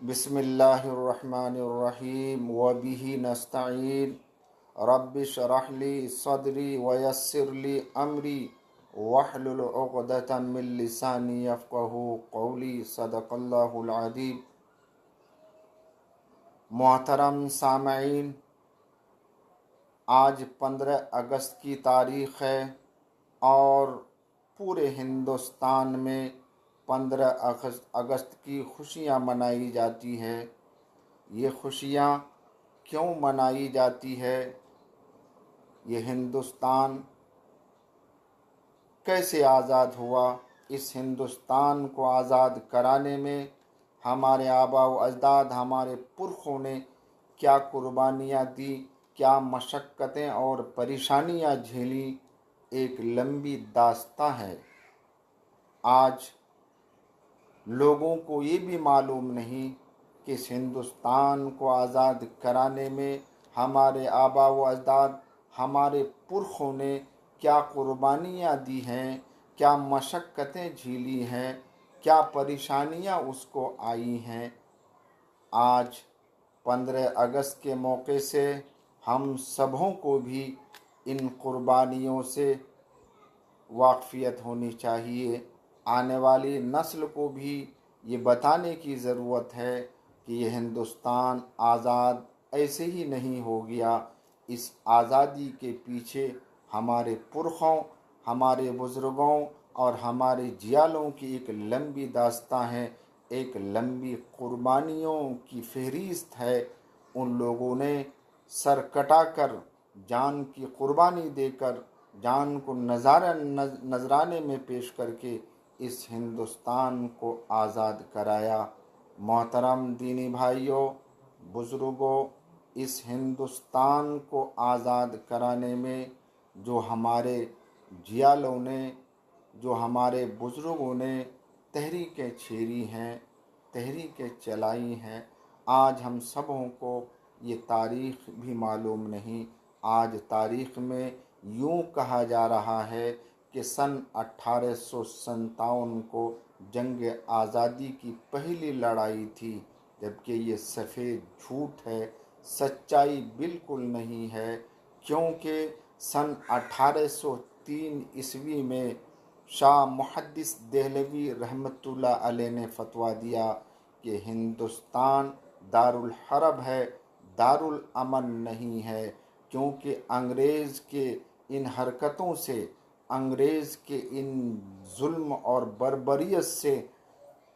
बिस्मिल्लाहिर्रहमानिर्रहीम वबिही नस्तईन रब्बि शरह ली सदरी वयस्सिर ली अमरी वहलुल उक़दतम मिन लिसानी यफ़क़हू क़ौली सदक़ल्लाहुल अज़ीम। मोहतरम सामईन, आज 15 अगस्त की तारीख़ है और पूरे हिंदुस्तान में 15 अगस्त की खुशियाँ मनाई जाती है। ये खुशियाँ क्यों मनाई जाती है? ये हिंदुस्तान कैसे आज़ाद हुआ? इस हिंदुस्तान को आज़ाद कराने में हमारे आबा व अजदाद, हमारे पुरखों ने क्या कुर्बानियाँ दी, क्या मशक्क़तें और परेशानियाँ झेली, एक लंबी दास्तां है। आज लोगों को ये भी मालूम नहीं कि इस हिंदुस्तान को आज़ाद कराने में हमारे आबा व अजदाद, हमारे पुरखों ने क्या कुर्बानियाँ दी हैं, क्या मशक्क़तें झेली हैं, क्या परेशानियाँ उसको आई हैं। आज 15 अगस्त के मौके से हम सबों को भी इन कुर्बानियों से वाक़फ़ियत होनी चाहिए। आने वाली नस्ल को भी ये बताने की ज़रूरत है कि ये हिंदुस्तान आज़ाद ऐसे ही नहीं हो गया। इस आज़ादी के पीछे हमारे पुरखों, हमारे बुज़ुर्गों और हमारे जियालों की एक लंबी दास्तां है, एक लंबी कुर्बानियों की फ़हरिस्त है। उन लोगों ने सर कटाकर, जान की कुर्बानी देकर, जान को नजराने में पेश करके इस हिंदुस्तान को आज़ाद कराया। मोहतरम दीनी भाइयों, बुज़ुर्गों, इस हिंदुस्तान को आज़ाद कराने में जो हमारे जियालों ने, जो हमारे बुज़ुर्गों ने तहरीकें छेड़ी हैं, तहरीकें चलाई हैं, आज हम सबों को ये तारीख़ भी मालूम नहीं। आज तारीख़ में यूँ कहा जा रहा है कि सन 1857 को जंग आज़ादी की पहली लड़ाई थी, जबकि ये सफ़ेद झूठ है, सच्चाई बिल्कुल नहीं है। क्योंकि सन 1803 ईस्वी में शाह मुहद्दिस देहलवी रहमतुल्लाह अलैह ने फतवा दिया कि हिंदुस्तान दारुल हरब है, दारुल अमन नहीं है। क्योंकि अंग्रेज़ के इन हरकतों से, अंग्रेज़ के इन जुल्म और बर्बरियत से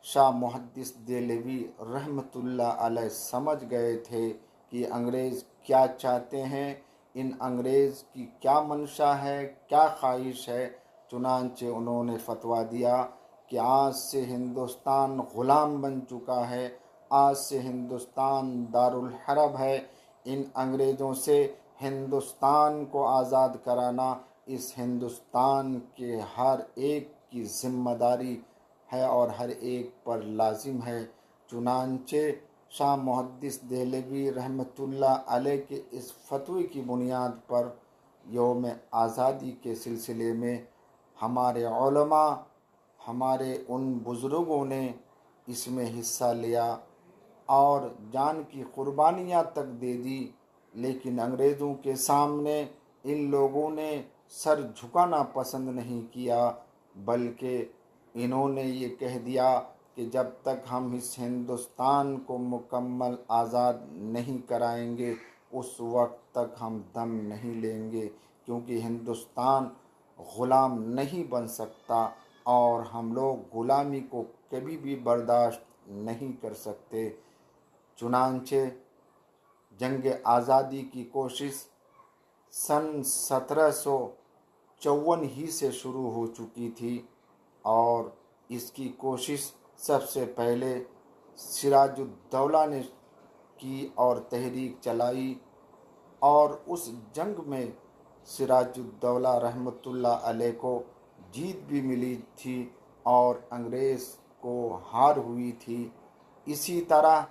शाह मुहद्दिस देहलवी रहमतुल्लाह अलैह समझ गए थे कि अंग्रेज़ क्या चाहते हैं, इन अंग्रेज़ की क्या मंशा है, क्या ख्वाहिश है। चुनांचे उन्होंने फतवा दिया कि आज से हिंदुस्तान ग़ुलाम बन चुका है, आज से हिंदुस्तान दारुल हरब है। इन अंग्रेज़ों से हिंदुस्तान को आज़ाद कराना इस हिंदुस्तान के हर एक की ज़िम्मेदारी है और हर एक पर लाजिम है। चुनांचे शाह मुहद्दिस देहलवी रहमतुल्लाह अलैह के इस फतवे की बुनियाद पर यौम आज़ादी के सिलसिले में हमारे उलमा, हमारे उन बुज़ुर्गों ने इसमें हिस्सा लिया और जान की कुर्बानियाँ तक दे दी। लेकिन अंग्रेज़ों के सामने इन लोगों ने सर झुकाना पसंद नहीं किया, बल्कि इन्होंने ये कह दिया कि जब तक हम इस हिंदुस्तान को मुकम्मल आज़ाद नहीं कराएंगे, उस वक्त तक हम दम नहीं लेंगे। क्योंकि हिंदुस्तान ग़ुलाम नहीं बन सकता और हम लोग ग़ुलामी को कभी भी बर्दाश्त नहीं कर सकते। चुनांचे जंग आज़ादी की कोशिश सन 1754 ही से शुरू हो चुकी थी और इसकी कोशिश सबसे पहले सिराजुद्दौला ने की और तहरीक चलाई और उस जंग में सिराजुद्दौला रहमतुल्लाह अलैह को जीत भी मिली थी और अंग्रेज़ को हार हुई थी। इसी तरह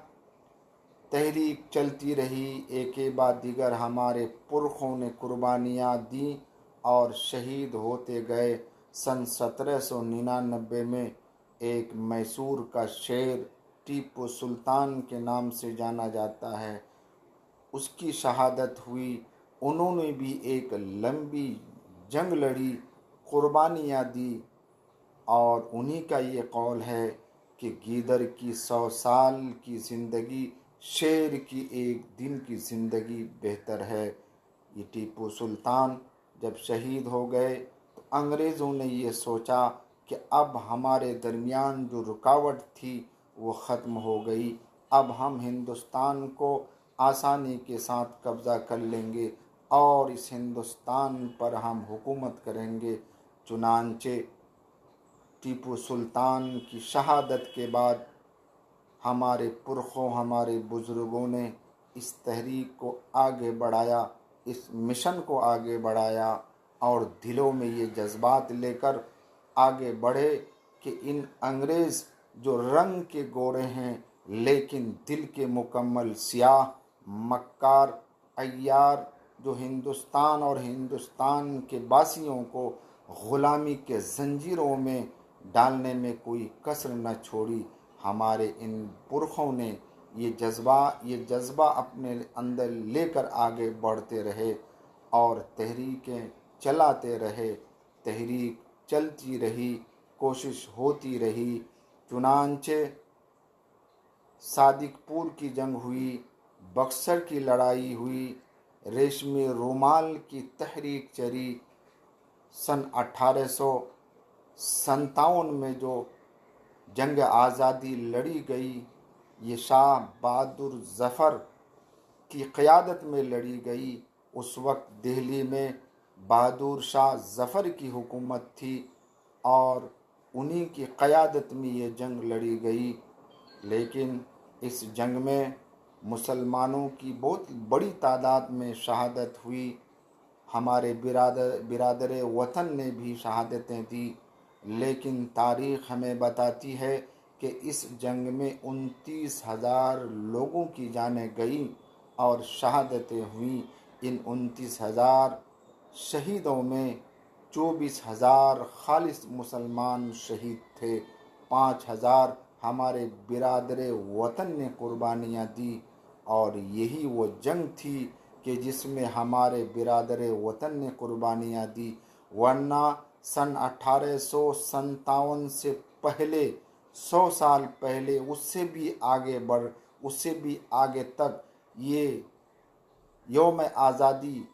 तहरीक चलती रही, एक के बाद दीगर हमारे पुरखों ने कुर्बानियाँ दी और शहीद होते गए। सन 1799 में एक मैसूर का शेर टीपू सुल्तान के नाम से जाना जाता है, उसकी शहादत हुई। उन्होंने भी एक लंबी जंग लड़ी, कुर्बानियाँ दी, और उन्हीं का ये कौल है कि गीदड़ की 100 साल की ज़िंदगी शेर की एक दिन की ज़िंदगी बेहतर है। ये टीपू सुल्तान जब शहीद हो गए तो अंग्रेज़ों ने ये सोचा कि अब हमारे दरमियान जो रुकावट थी वो ख़त्म हो गई, अब हम हिंदुस्तान को आसानी के साथ कब्ज़ा कर लेंगे और इस हिंदुस्तान पर हम हुकूमत करेंगे। चुनांचे टीपू सुल्तान की शहादत के बाद हमारे पुरखों, हमारे बुज़ुर्गों ने इस तहरीक को आगे बढ़ाया, इस मिशन को आगे बढ़ाया और दिलों में ये जज्बात लेकर आगे बढ़े कि इन अंग्रेज़ जो रंग के गोरे हैं लेकिन दिल के मुकम्मल सियाह, मक्कार, अय्यार, जो हिंदुस्तान और हिंदुस्तान के बासियों को ग़ुलामी के ज़ंजीरों में डालने में कोई कसर न छोड़ी। हमारे इन पुरखों ने ये जज्बा अपने अंदर लेकर आगे बढ़ते रहे और तहरीकें चलाते रहे। तहरीक चलती रही, कोशिश होती रही। चुनांचे सादिकपुर की जंग हुई, बक्सर की लड़ाई हुई, रेशमी रूमाल की तहरीक चली। सन 1857 में जो जंग आज़ादी लड़ी गई, ये शाह बहादुर ज़फ़र की क़यादत में लड़ी गई। उस वक्त दिल्ली में बहादुर शाह ज़फ़र की हुकूमत थी और उन्हीं की क़यादत में ये जंग लड़ी गई। लेकिन इस जंग में मुसलमानों की बहुत बड़ी तादाद में शहादत हुई। हमारे बिरादर वतन ने भी शहादतें दी, लेकिन तारीख़ हमें बताती है कि इस जंग में 29,000 लोगों की जानें गई और शहादतें हुई। इन 29,000 शहीदों में 24,000 खालिस मुसलमान शहीद थे। 5,000 हमारे बिरादर वतन ने कुर्बानियाँ दी और यही वो जंग थी कि जिसमें हमारे बिरादर वतन ने कुर्बानियाँ दी। वरना सन 1857 से पहले 100 साल पहले उससे भी आगे तक ये यौम आज़ादी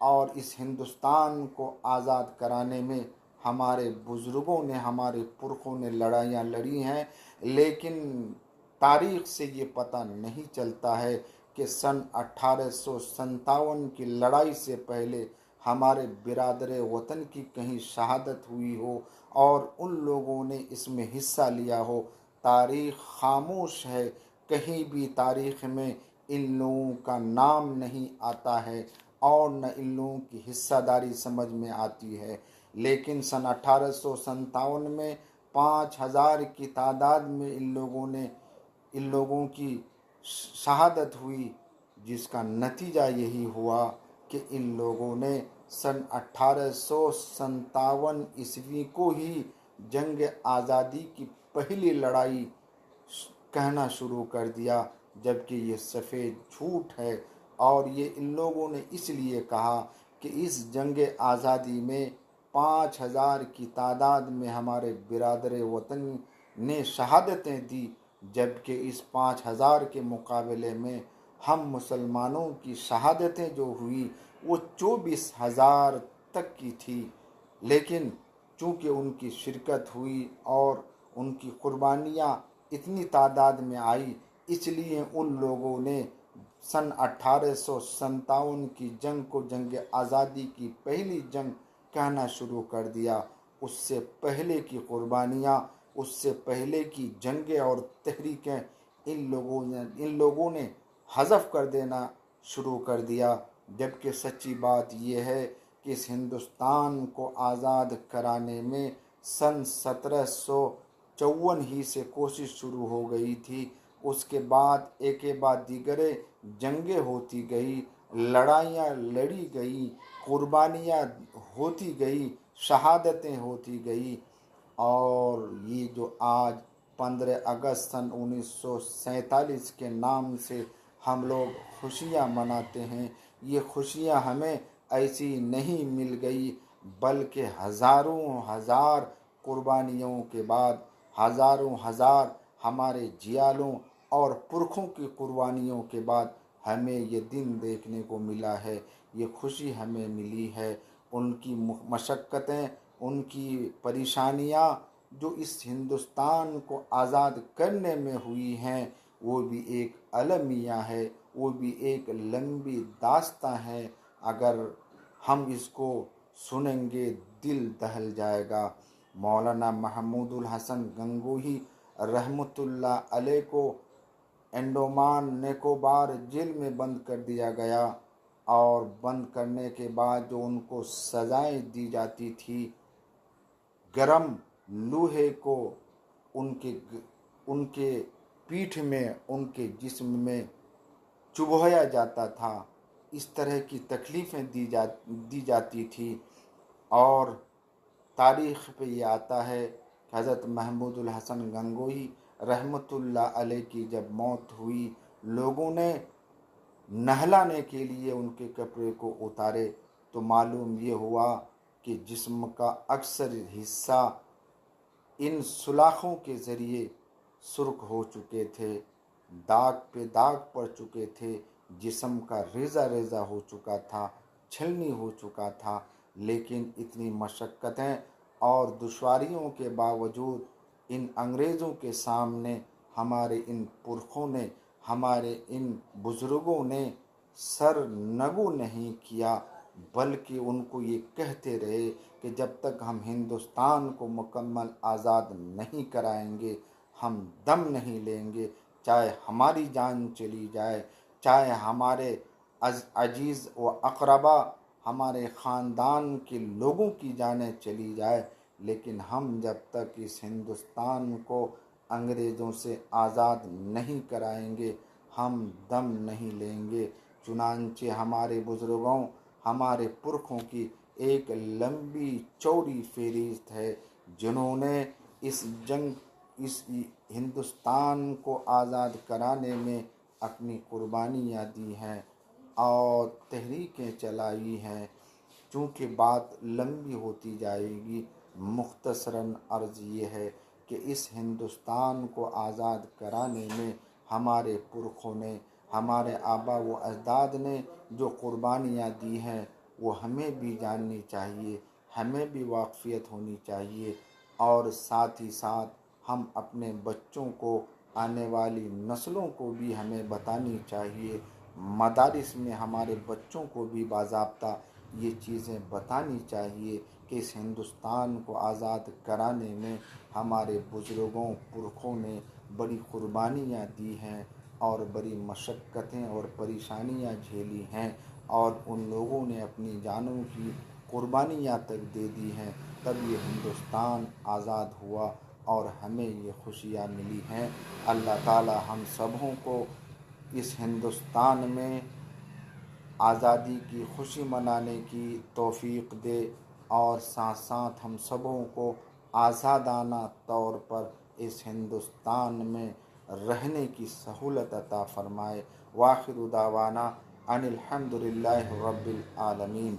और इस हिंदुस्तान को आज़ाद कराने में हमारे बुज़ुर्गों ने, हमारे पुरखों ने लड़ाइयाँ लड़ी हैं। लेकिन तारीख़ से ये पता नहीं चलता है कि सन 1857 की लड़ाई से पहले हमारे बिरादर वतन की कहीं शहादत हुई हो और उन लोगों ने इसमें हिस्सा लिया हो। तारीख़ खामोश है, कहीं भी तारीख़ में इन लोगों का नाम नहीं आता है और न इन लोगों की हिस्सादारी समझ में आती है। लेकिन सन 1857 में 5,000 की तादाद में इन लोगों की शहादत हुई, जिसका नतीजा यही हुआ कि इन लोगों ने सन 1857 ईस्वी को ही जंग आज़ादी की पहली लड़ाई कहना शुरू कर दिया, जबकि ये सफ़ेद झूठ है। और ये इन लोगों ने इसलिए कहा कि इस जंग आज़ादी में 5,000 की तादाद में हमारे बिरादर वतन ने शहादतें दी, जबकि इस 5,000 के मुकाबले में हम मुसलमानों की शहादतें जो हुई वो 24,000 तक की थी। लेकिन चूँकि उनकी शिरकत हुई और उनकी कुर्बानियाँ इतनी तादाद में आई, इसलिए उन लोगों ने सन 1857 की जंग को जंग आज़ादी की पहली जंग कहना शुरू कर दिया। उससे पहले की कुर्बानियाँ, उससे पहले की जंगें और तहरीकें इन लोगों ने हज़फ कर देना शुरू कर दिया। जबकि सच्ची बात यह है कि इस हिंदुस्तान को आज़ाद कराने में सन 1754 ही से कोशिश शुरू हो गई थी। उसके बाद एक के बाद दीगरे जंगें होती गई, लड़ाइयाँ लड़ी गई, कुर्बानियाँ होती गई, शहादतें होती गई। और ये जो आज 15 अगस्त सन 1947 के नाम से हम लोग खुशियाँ मनाते हैं। ये खुशियाँ हमें ऐसी नहीं मिल गई, बल्कि हज़ारों हज़ार कुर्बानियों के बाद, हज़ारों हज़ार हमारे जियालों और पुरखों की कुर्बानियों के बाद हमें ये दिन देखने को मिला है, ये खुशी हमें मिली है। उनकी मशक्क़तें, उनकी परेशानियाँ जो इस हिंदुस्तान को आज़ाद करने में हुई हैं, वो भी एक अलमिया है, वो भी एक लंबी दास्तां है। अगर हम इसको सुनेंगे दिल दहल जाएगा। मौलाना महमूदुल हसन गंगोही रहमतुल्लाह अलैह को अंडमान निकोबार जेल में बंद कर दिया गया, और बंद करने के बाद जो उनको सज़ाएं दी जाती थी, गरम लोहे को उनके उनके पीठ में, उनके जिस्म में चुभोया जाता था। इस तरह की तकलीफ़ें दी जाती थी। और तारीख़ पे ये आता है कि हज़रत महमूदुल हसन गंगोही रहमतुल्लाह अलैह की जब मौत हुई, लोगों ने नहलाने के लिए उनके कपड़े को उतारे तो मालूम ये हुआ कि जिस्म का अक्सर हिस्सा इन सुलाखों के ज़रिए सुर्ख हो चुके थे, दाग पे दाग पड़ चुके थे, जिस्म का रेज़ा रेज़ा हो चुका था, छलनी हो चुका था। लेकिन इतनी मशक्क़तें और दुश्वारियों के बावजूद इन अंग्रेज़ों के सामने हमारे इन पुरखों ने, हमारे इन बुज़ुर्गों ने सर नगु नहीं किया, बल्कि उनको ये कहते रहे कि जब तक हम हिंदुस्तान को मुकम्मल आज़ाद नहीं कराएंगे, हम दम नहीं लेंगे, चाहे हमारी जान चली जाए, चाहे हमारे अजीज़ व अक़रबा, हमारे ख़ानदान के लोगों की जानें चली जाए, लेकिन हम जब तक इस हिंदुस्तान को अंग्रेज़ों से आज़ाद नहीं कराएंगे, हम दम नहीं लेंगे। चुनांचे हमारे बुज़ुर्गों, हमारे पुरखों की एक लंबी चौड़ी फ़हरिस्त है, जिन्होंने इस हिंदुस्तान को आज़ाद कराने में अपनी कुर्बानियाँ दी हैं और तहरीकें चलाई हैं। चूँकि बात लंबी होती जाएगी, मुख्तसरन अर्ज़ ये है कि इस हिंदुस्तान को आज़ाद कराने में हमारे पुरखों ने, हमारे आबा व अजदाद ने जो कुर्बानियाँ दी हैं, वो हमें भी जाननी चाहिए, हमें भी वाक़फ़ियत होनी चाहिए। और साथ ही साथ हम अपने बच्चों को, आने वाली नस्लों को भी हमें बतानी चाहिए। मदारिस में हमारे बच्चों को भी बाज़ाब्ता ये चीज़ें बतानी चाहिए कि इस हिंदुस्तान को आज़ाद कराने में हमारे बुज़ुर्गों, पुरखों ने बड़ी कुर्बानियाँ दी हैं और बड़ी मशक्क़तें और परेशानियाँ झेली हैं, और उन लोगों ने अपनी जानों की कुर्बानियाँ तक दे दी हैं, तब ये हिंदुस्तान आज़ाद हुआ और हमें ये खुशियाँ मिली हैं। अल्लाह ताला हम सबों को इस हिंदुस्तान में आज़ादी की खुशी मनाने की तौफ़ीक़ दे, और साथ साथ हम सबों को आज़ादाना तौर पर इस हिंदुस्तान में रहने की सहूलत अता फ़रमाए। वाखिर दावाना अनिल हम्दुलिल्लाहि रब्बिल आलमीन।